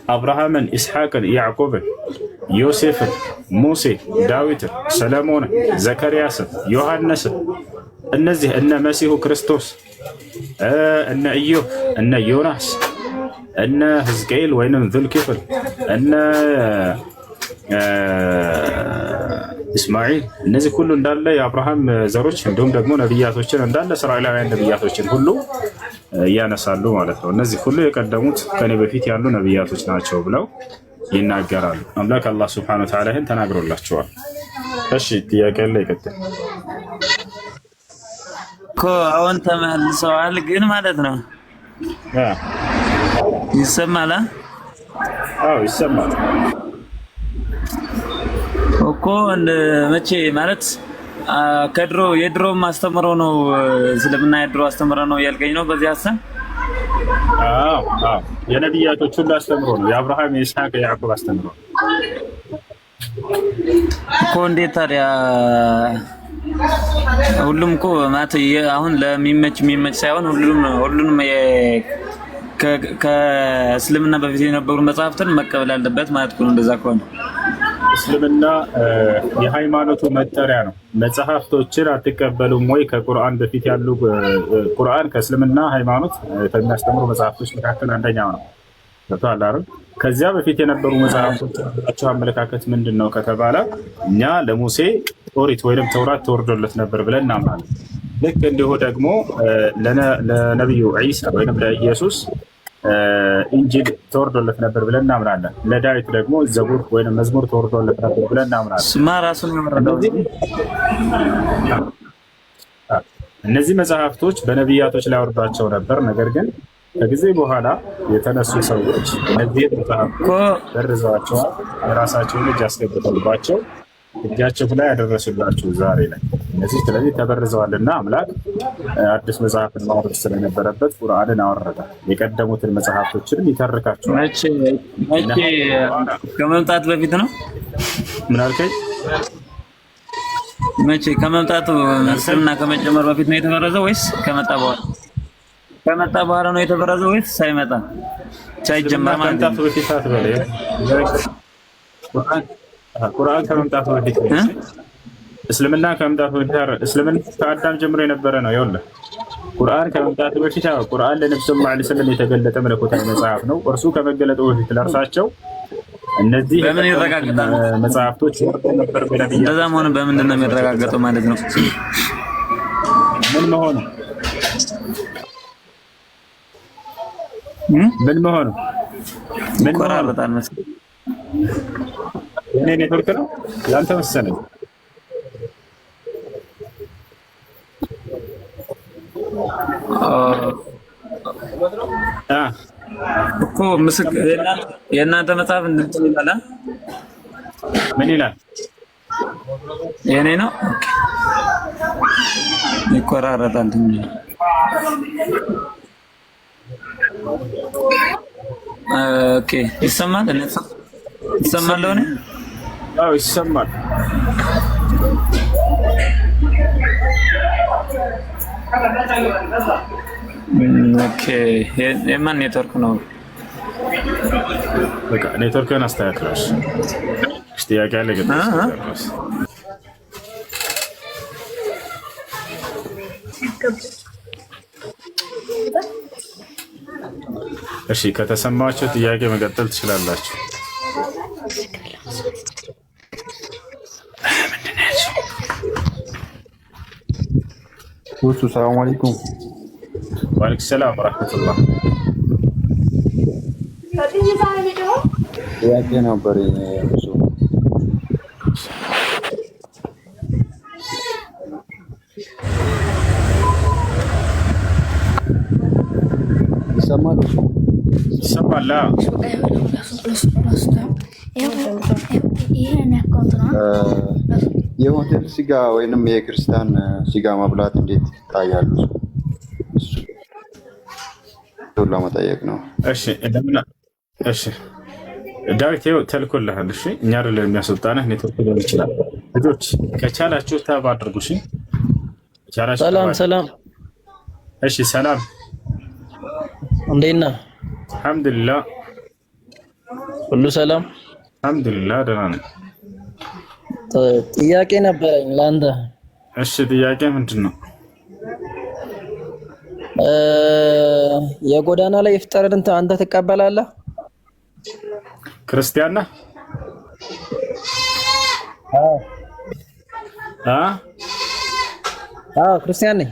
አብርሃምን፣ ኢስሐቅን፣ ያዕቆብን፣ ዮሴፍን፣ ሙሴ፣ ዳዊትን፣ ሰለሞንን፣ ዘከርያስን፣ ዮሐንስን እነዚህ እነ መሲሁ ክርስቶስ እነ ኢዮብ እነ ዮናስ እነ ሕዝቅኤል ወይንም ዙልኪፍል እነ እስማኤል እነዚህ ሁሉ እንዳለ የአብርሃም ዘሮች እንዲሁም ደግሞ ነቢያቶችን እንዳለ እስራኤላውያን ነቢያቶችን ሁሉ እያነሳሉ ማለት ነው። እነዚህ ሁሉ የቀደሙት ከኔ በፊት ያሉ ነቢያቶች ናቸው ብለው ይናገራሉ። አምላክ አላህ ሱብሓነሁ ወተዓላ ይህን ተናግሮላቸዋል። እሺ ጥያቄ ላይ ይቀጥል እኮ አሁን ተመልሰዋል ግን ማለት ነው። ይሰማል? አዎ ይሰማል እኮ መቼ ማለት ከድሮ የድሮ ማስተምረው ነው ስለምና የድሮ አስተምረው ነው ያልከኝ ነው በዚህ ሐሳብ? አዎ የነቢያቶች ሁሉ አስተምሮ ነው። የአብርሃም የይስሐቅ የያዕቆብ አስተምሮ እኮ እንዴት ታዲያ ሁሉም እኮ ማለት አሁን ለሚመች ሳይሆን ሁሉንም ከእስልምና በፊት የነበሩ መጽሐፍትን መቀበል አለበት ማለት ነው። እንደዛ ከሆነ እስልምና የሃይማኖቱ መጠሪያ ነው። መጽሐፍቶችን አትቀበሉም ወይ? ከቁርአን በፊት ያሉ ቁርአን ከእስልምና ሃይማኖት ከሚያስተምሩ መጽሐፍቶች መካከል አንደኛው ነው። ተቷል አይደል? ከዚያ በፊት የነበሩ መጽሐፍቶች ያላቸው አመለካከት ምንድን ነው ከተባለ እኛ ለሙሴ ኦሪት ወይም ተውራት ተወርዶለት ነበር ብለን እናምናለን። ልክ እንዲሁ ደግሞ ለነቢዩ ዒሳ ወይም ለኢየሱስ ኢንጂል ተወርዶለት ነበር ብለን እናምናለን። ለዳዊት ደግሞ ዘቡር ወይም መዝሙር ተወርዶለት ነበር ብለን እናምናለን። ስማ ራሱን ያመረደው እነዚህ መጽሐፍቶች በነቢያቶች ላይ ወርዷቸው ነበር። ነገር ግን ከጊዜ በኋላ የተነሱ ሰዎች እነዚህ መጽሐፍቶች በርዘዋቸዋል። የራሳቸውን እጅ አስገብተውባቸው እጃቸው ላይ ያደረሱላችሁ ዛሬ ላይ እነዚህ ስለዚህ ተበርዘዋልና አምላክ አዲስ መጽሐፍን ማውረድ ስለነበረበት ቁርአንን አወረደ። የቀደሙትን መጽሐፍቶችንም ይተርካቸዋል። መቼ ከመምጣት በፊት ነው? ምን አልከኝ? መቼ ከመምጣቱ መስልና ከመጨመር በፊት ነው የተበረዘው ወይስ ከመጣ በኋላ? ከመጣ በኋላ ነው የተበረዘው ወይስ ሳይመጣ ሳይጀመር ማለት ነው? በፊት አትበለ ቁርአን ከመምጣቱ በፊት እስልምና ከመምጣቱ በፊት እስልምና ከአዳም ጀምሮ የነበረ ነው። ይኸውልህ ቁርአን ከመምጣቱ በፊት ቁርአን ለነብዩ ሰለላሁ ዐለይሂ ወሰለም የተገለጠ መለኮታዊ መጽሐፍ ነው። እርሱ ከመገለጡ በፊት ለእርሳቸው እነዚህ በምን ይረጋገጣል? መጽሐፍቶች ነበር በነብዩ እንደዛ መሆኑ በምንድን ነው የሚረጋገጠው ማለት ነው? ምን መሆኑ ምን መሆኑ ምን ቆራረጣል መሰለኝ። እኔ ኔትወርክ ነው ያንተ መሰለኝ። እኮ ምስክር የእናንተ መጽሐፍ እንትን ይላል። ምን ይላል? የኔ ነው ይቆራረጣል እንዴ? ኦኬ ይሰማል? ይሰማል? አዎ ይሰማል። ኦኬ የማን ኔትወርክ ነው? በቃ ኔትወርክን አስተካክላሽ። ጥያቄ አለ ግን እሺ ከተሰማችሁ ጥያቄ መቀጠል ትችላላችሁ። ሰላም አለይኩም። ወአለይኩም ሰላም ወራህመቱላህ። ጥያቄ ነበር ብዙ ይሰማል? ይሰማል። የሆቴል ስጋ ወይንም የክርስቲያን ስጋ መብላት እንዴት ይታያሉ? ለመጠየቅ ነው። እሺ ዳዊት ተልኮልሃል። እሺ እኛ አይደለም የሚያስወጣነህ ኔትወርክ ሊሆን ይችላል። ልጆች ከቻላችሁ ታብ አድርጉ። እሺ ሰላም። እሺ ሰላም፣ እንዴት ነህ? አልሐምዱሊላህ። ሁሉ ሰላም አልሐምዱሊላህ ደህና ነኝ። ጥያቄ ነበረኝ ለአንተ። እሺ ጥያቄ ምንድን ነው? የጎዳና ላይ ኢፍጣርን አንተ ትቀበላለህ? ክርስቲያን ነህ? አዎ ክርስቲያን ነኝ።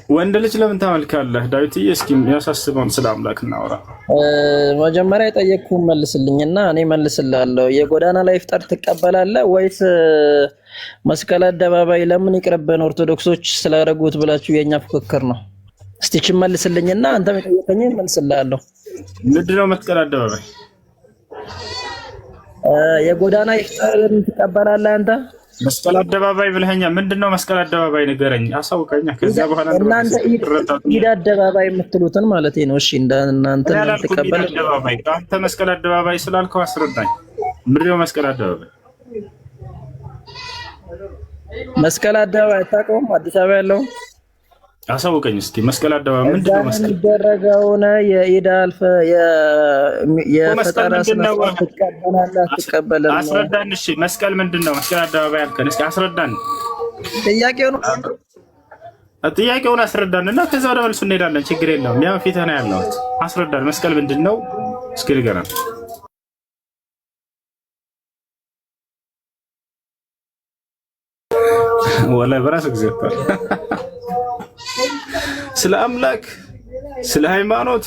ወንድ ልጅ ለምን ታመልካለህ? ዳዊትዬ እስኪ የሚያሳስበውን ስለ አምላክ እናውራ። መጀመሪያ የጠየቅኩህን መልስልኝና እኔ መልስልሃለሁ። የጎዳና ላይ ኢፍጣር ትቀበላለህ ወይስ መስቀል አደባባይ ለምን ይቅርብን ኦርቶዶክሶች ስላደረጉት ብላችሁ የኛ ፉክክር ነው? እስቲ እቺ መልስልኝና አንተም የጠየቀኝን መልስልሃለሁ። ምንድነው መስቀል አደባባይ? የጎዳና ኢፍጣርን ትቀበላለህ አንተ? መስቀል አደባባይ ብለኸኛ። ምንድነው መስቀል አደባባይ ንገረኝ፣ አሳውቀኛ። ከዚያ በኋላ እናንተ ኢድ አደባባይ የምትሉትን ማለት ነው። እሺ እናንተ ተቀበል አደባባይ። አንተ መስቀል አደባባይ ስላልከው አስረዳኝ። ምንድነው መስቀል አደባባይ? መስቀል አደባባይ አታውቀውም? አዲስ አበባ ያለው አሳውቀኝ እስኪ። መስቀል አደባባይ ምንድነው? መስቀል የሚደረገውን የኢድ አልፈ የፈጠራ ትቀበላለህ አትቀበልም? አስረዳን። እሺ መስቀል ምንድነው? መስቀል አደባባይ አልከን፣ እስኪ አስረዳን። ጥያቄውን አስረዳን እና ከዛ ወደ መልሱ እንሄዳለን። ችግር የለውም። ያው ፊትህ ነው ያለሁት። አስረዳን። መስቀል ምንድነው? እስኪ ንገረን። ወላሂ በራሱ ጊዜ ስለ አምላክ፣ ስለ ሃይማኖት፣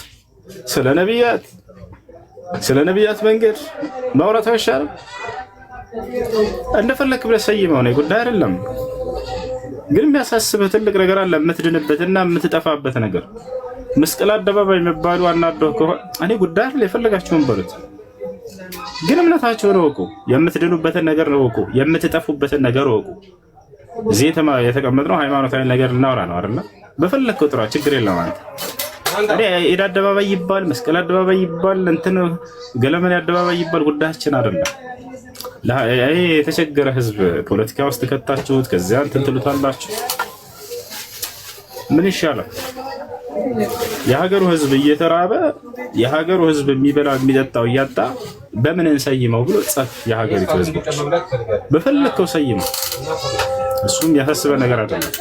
ስለ ነቢያት መንገድ ማውራት አይሻልም? እንደፈለክ ብለህ ሰይመው ነው፣ ጉዳይ አይደለም። ግን የሚያሳስብህ ትልቅ ነገር አለ፣ የምትድንበትና የምትጠፋበት ነገር። መስቀል አደባባይ የሚባሉ አናደው ከሆነ እኔ ጉዳይ አይደል፣ የፈለጋችሁን በሉት። ግን እምነታችሁን እወቁ፣ የምትድኑበትን ነገር እወቁ፣ የምትጠፉበትን ነገር እወቁ። እዚህ የተቀመጥነው ሃይማኖታዊ ነገር እናወራ ነው አይደል? በፈለከው ጥራ፣ ችግር የለም ማለት እኔ ኢድ አደባባይ ይባል መስቀል አደባባይ ይባል እንትን ገለመኔ አደባባይ ይባል ጉዳያችን አይደለም። ይሄ የተቸገረ ህዝብ ፖለቲካ ውስጥ ከታችሁት ከዚያ እንትን ትሉታላችሁ። ምን ይሻላል? የሀገሩ ህዝብ እየተራበ የሀገሩ ህዝብ የሚበላ የሚጠጣው እያጣ በምን እንሰይመው ብሎ ጸፍ የሀገሪቱ ህዝቦች በፈለከው ሰይመው። እሱም ያሳስበ ነገር አይደለም።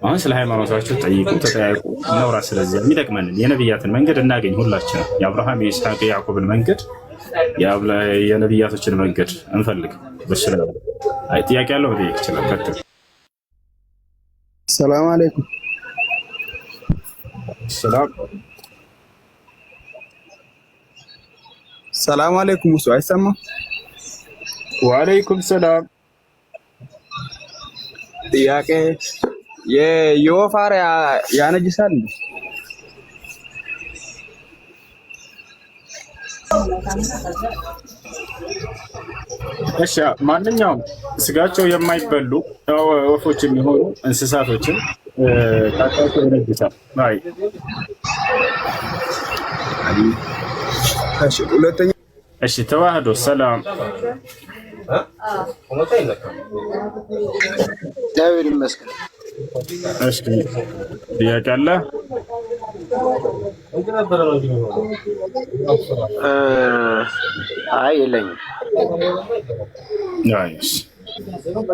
አሁን ስለ ሃይማኖታቸው ጠይቁ፣ ተጠያይቁ፣ እናውራ። ስለዚህ የሚጠቅመንን የነብያትን መንገድ እናገኝ። ሁላችንም የአብርሃም የይስሐቅ የያዕቆብን መንገድ የነብያቶችን መንገድ እንፈልግ። በሱ ላይ ጥያቄ ያለው መጠየቅ ይችላል። ከተል ሰላም አለይኩም። ሰላም አለይኩም። እሱ አይሰማም? ወአለይኩም ሰላም። ጥያቄ የወፍ አር ያነጅሳል እንዴ? እሺ ማንኛውም ስጋቸው የማይበሉ ወፎች የሚሆኑ እንስሳቶችን ታቃቸው ይነጅሳል። አይ እሺ ሁለተኛ እሺ ተዋህዶ ሰላም ዳዊት ይመስገን። እሺ ጥያቄ አለ? አይ የለኝም። አይስ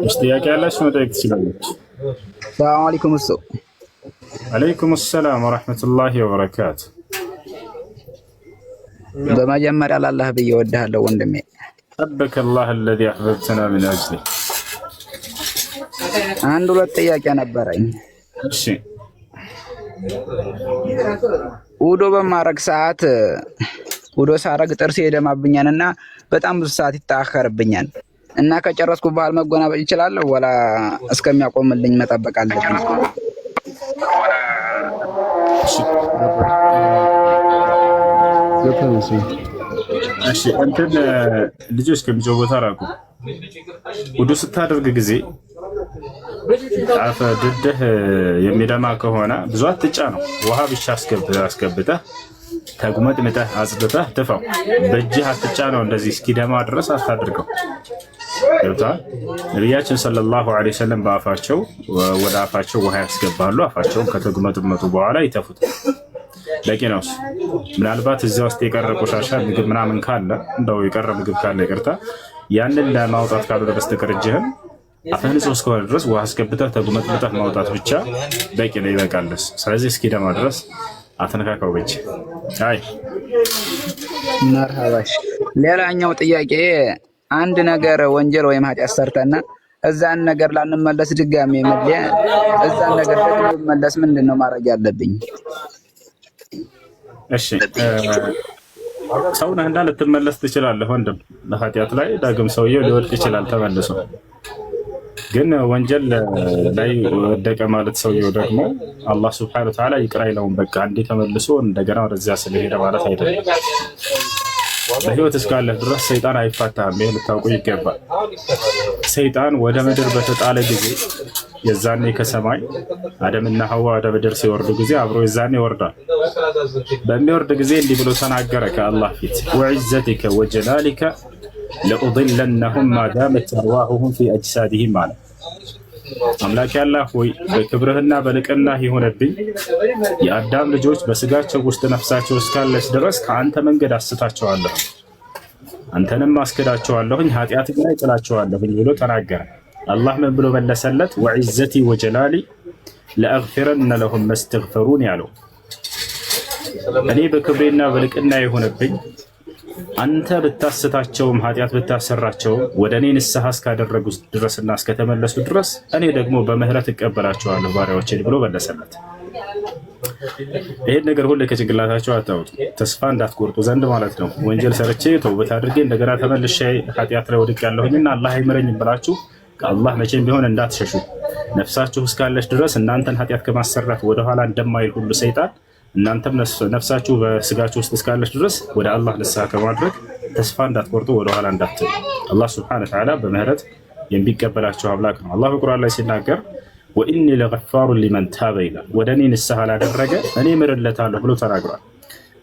እሺ ጥያቄ ያለሽ መጠየቅ ትችላለች። ሰላም አለይኩም። እሱ አለይኩም ሰላም ወራህመቱላሂ ወበረካቱ። በመጀመሪያ ለአላህ ብዬ እወድሃለሁ ወንድሜ። ጠበከ አላህ الذي احببتنا من اجله። አንድ ሁለት ጥያቄ ነበረኝ። እሺ ውዶ በማረግ ሰዓት ውዶ ሳረግ ጥርሴ ይደማብኛልና በጣም ብዙ ሰዓት ይታከርብኛል እና ከጨረስኩ በኋላ መጎናበጥ እችላለሁ ወላ እስከሚያቆምልኝ መጠበቅ አለብኝ? እሺ እንትን ልጆች ከሚጮህ ቦታ ራቁ። ውዱ ስታደርግ ጊዜ አፈ ድደህ የሚደማ ከሆነ ብዙ አትጫ ነው። ውሃ ብቻ አስገብተህ ተጉመጥምጠህ አጽድተህ ትፋው። በእጅህ አትጫ ነው። እንደዚህ እስኪደማ ድረስ አታድርገው። ገብቶሃል? ነቢያችን ሰለላሁ ዐለይሂ ወሰለም በአፋቸው ወደ አፋቸው ውሃ ያስገባሉ። አፋቸውን ከተጉመጥመጡ በኋላ ይተፉታል። በቂ ነው። ምናልባት እዚያ ውስጥ የቀረ ቆሻሻ ምግብ ምናምን ካለ እንደው የቀረ ምግብ ካለ ይቅርታ፣ ያንን ለማውጣት ካልሆነ በስተቀር እጅህን አፍህን ንጹህ እስከሆነ ድረስ ውሃ አስገብተህ ተጉመጥምጠህ ማውጣት ብቻ በቂ ነው፣ ይበቃልስ። ስለዚህ እስኪደማ ድረስ አትነካካው በእጅ። አይ መርሃባሽ። ሌላኛው ጥያቄ አንድ ነገር ወንጀል ወይም ኃጢአት ሰርተና እዛን ነገር ላንመለስ ድጋሚ መለያ እዛን ነገር ደግሞ መለስ ምንድን ነው ማድረግ ያለብኝ? እሺ ሰው ነህና ልትመለስ ትችላለህ ወንድም። በኃጢአት ላይ ዳግም ሰውየው ሊወድቅ ይችላል ተመልሶ። ግን ወንጀል ላይ ወደቀ ማለት ሰውየው ደግሞ አላህ ሱብሓነሁ ወተዓላ ይቅር አይለውም። በቃ አንዴ ተመልሶ እንደገና ወደዚያ ስለሄደ ማለት አይደለም። በህይወት እስካለህ ድረስ ሰይጣን አይፋታህም። ይሄ ልታውቁ ይገባል። ሰይጣን ወደ ምድር በተጣለ ጊዜ የዛኔ ከሰማይ አደምና ሐዋ ወደ ምድር ሲወርዱ ጊዜ አብሮ የዛኔ ይወርዳል። በሚወርድ ጊዜ እንዲህ ብሎ ተናገረ ከአላህ ፊት ወዕዘቲከ ወጀላሊከ ለኡድለነሁም ማዳመት አርዋሁሁም ፊ አጅሳዲሂም አለ። አምላክ አላህ ሆይ በክብርህና በልቅናህ ይሆነብኝ የአዳም ልጆች በስጋቸው ውስጥ ነፍሳቸው እስካለች ድረስ ከአንተ መንገድ አስታቸዋለሁ፣ አንተንም አስክዳቸዋለሁኝ፣ ኃጢአት ላይ ጥላቸዋለሁኝ ብሎ ተናገረ። አላህ ምን ብሎ መለሰለት? ወዕዘቲ ወጀላሊ ለአግፊረነ ለሁም መስተግፈሩን ያለው እኔ በክብሬና በልቅና የሆነብኝ አንተ ብታስታቸውም ኃጢአት ብታሰራቸውም ወደ እኔ ንስሐ እስካደረጉ ድረስና እስከተመለሱ ድረስ እኔ ደግሞ በምህረት እቀበላቸዋለሁ ባሪያዎቼን ብሎ መለሰለት። ይሄን ነገር ሁሌ ከጭንቅላታቸው አታውጡ፣ ተስፋ እንዳትቆርጡ ዘንድ ማለት ነው። ወንጀል ሰርቼ ተውበት አድርጌ እንደገና ተመልሼ ኃጢአት ላይ ወድቅ ያለሁኝና አላህ አይምረኝም ብላችሁ ከአላህ መቼም ቢሆን እንዳትሸሹ። ነፍሳችሁ እስካለች ድረስ እናንተን ኃጢአት ከማሰራት ወደኋላ እንደማይል ሁሉ ሰይጣን እናንተም ነፍሳችሁ በስጋችሁ ውስጥ እስካለች ድረስ ወደ አላህ ንስሐ ከማድረግ ተስፋ እንዳትቆርጡ ወደኋላ እንዳትሉ። አላህ ሱብሓነሁ ወተዓላ በምህረት የሚቀበላቸው አምላክ ነው። አላህ በቁርአን ላይ ሲናገር ወኢኒ ለገፋሩን ሊመን ታበ ይላል። ወደ እኔ ንስሐ ላደረገ እኔ ምርለታለሁ ብሎ ተናግሯል።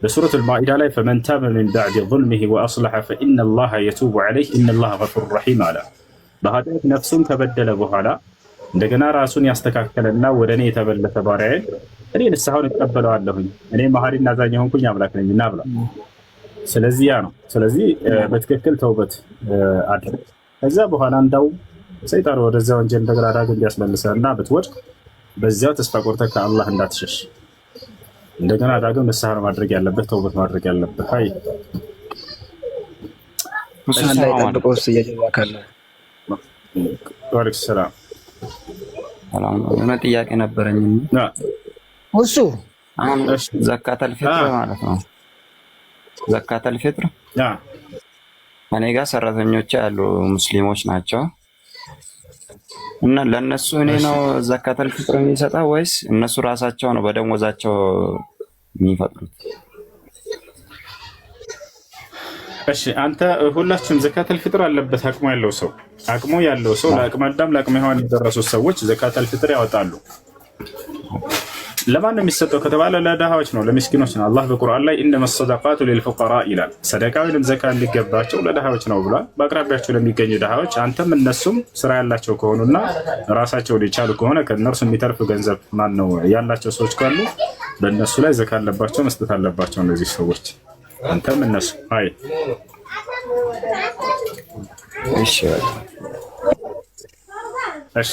በሱረቱል ማኢዳ ላይ ፈመን ታበ ሚን ባዕድ ዙልሚሂ ወአስለሐ ፈኢነላሃ የቱቡ ዐለይህ ኢነላሃ ገፉሩን ረሒም አለ። በኃጢአት ነፍሱን ከበደለ በኋላ እንደገና ራሱን ያስተካከለና ወደ እኔ የተመለሰ ባሪያዬን እኔ ንስሐውን እቀበለዋለሁኝ እኔ መሐሪና አዛኝ የሆንኩኝ አምላክ ነኝና ብሏል። ስለዚህ ያ ነው። ስለዚህ በትክክል ተውበት አድርግ። ከዛ በኋላ እንዳው ሰይጣን ወደዚያ ወንጀል እንደገና ዳግም ቢያስመልሰህና ብትወድቅ በዚያው ተስፋ ቆርጠህ ከአላህ እንዳትሸሽ። እንደገና ዳግም ንስሐ ማድረግ ያለብህ ተውበት ማድረግ ያለብህ። አይ ወአለይኩም ሰላም። የሆነ ጥያቄ ነበረኝ። እሱ አሁን ዘካተል ፊጥር ማለት ነው። ዘካተል ፊጥር እኔ ጋር ሰራተኞች ያሉ ሙስሊሞች ናቸው እና ለነሱ እኔ ነው ዘካተል ፊጥር የሚሰጠው ወይስ እነሱ ራሳቸው ነው በደሞዛቸው የሚፈጥሩት? እሺ አንተ ሁላችሁም ዘካተል ፊጥር አለበት አቅሙ ያለው ሰው ለአቅመ አዳም ለአቅመ ሔዋን የደረሱ ሰዎች ዘካተል ፊጥር ያወጣሉ። ለማን ነው የሚሰጠው ከተባለ ለድሃዎች ነው፣ ለምስኪኖች ነው። አላህ በቁርአን ላይ ኢነመ ሰደቃቱ ሊልፉቀራ ይላል። ሰደቃ ወይም ዘካ የሚገባቸው ለድሃዎች ነው ብሏል። በአቅራቢያቸው ለሚገኙ ድሃዎች አንተም እነሱም ስራ ያላቸው ከሆኑና ራሳቸውን የቻሉ ከሆነ ከእነርሱ የሚተርፍ ገንዘብ ማን ነው ያላቸው ሰዎች ካሉ በእነሱ ላይ ዘካ አለባቸው መስጠት አለባቸው እነዚህ ሰዎች አንተም እነሱ። አይ እሺ